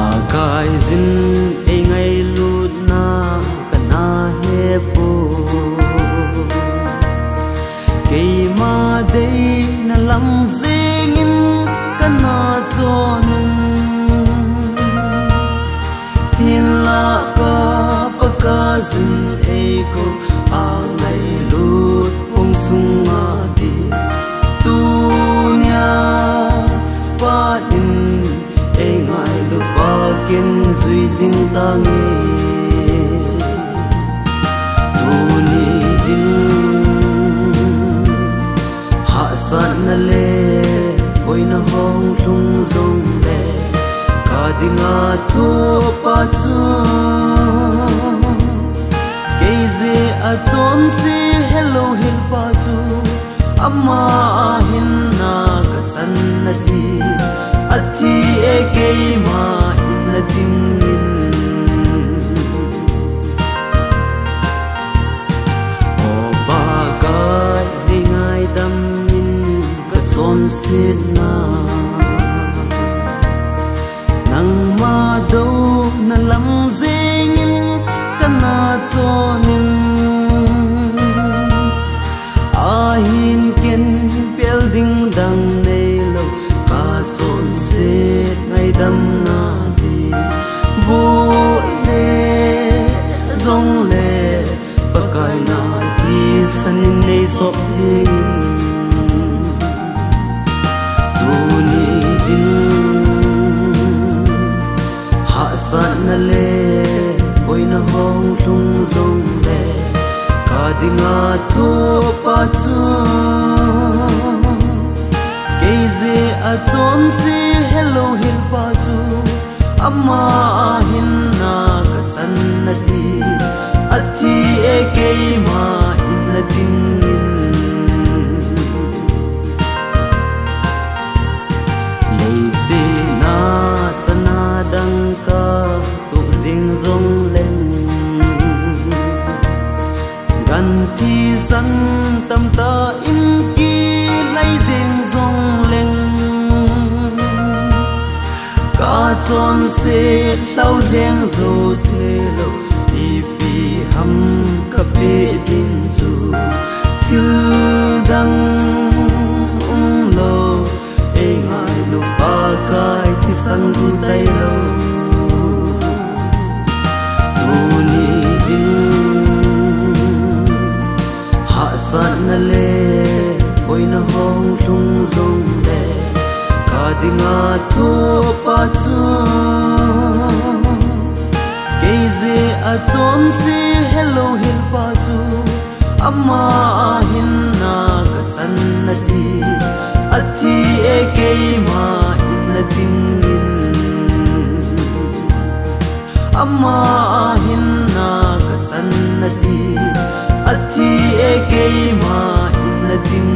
Akai zin e ngai lut na kana he po Kei ma dei na lam zingin kana chonin Hin la ka paka zin e ko a ngai lut pong sunga di tu nya pa in e ngai lu pa ken zui jing ta nge tu ni din ha san na le oi na hong lung zong le ka dinga thu pa chu ke ze a chon si hello hil pa chu amma hin na ka chan na di athi e ke ma hin na ding in o ba ka ni ngai dam in ka chon sit na nang ma do na lam zing in kana chonin a hin ken building dang nei lo ka chon se ngai dam na di bu le zong le pakai na ti san nei sop thing tu ni din ha san na le oi na hong lung zong le ka dinga thu pa chu ke ze a chon si hello hil pa chu amma hin na ka chan na di athi e ke ma hin na ding in le se na sana dang ka tu jing zong leng gan thi san tam ta in ki lai jing zong leng ka chon se lau leng zo the lo i pi ham ka pe din chu thil dang lo e ngai lu pa kai thi san du dai lo tu ni din ha san na le oi na hong lung zong le ka dinga thu pa chu ke ze a chon si hello hil pa chu amma hin na ka chan na di athi e ke ma hin na ding in amma hin na ka chan na di athi e ke ma hin na ding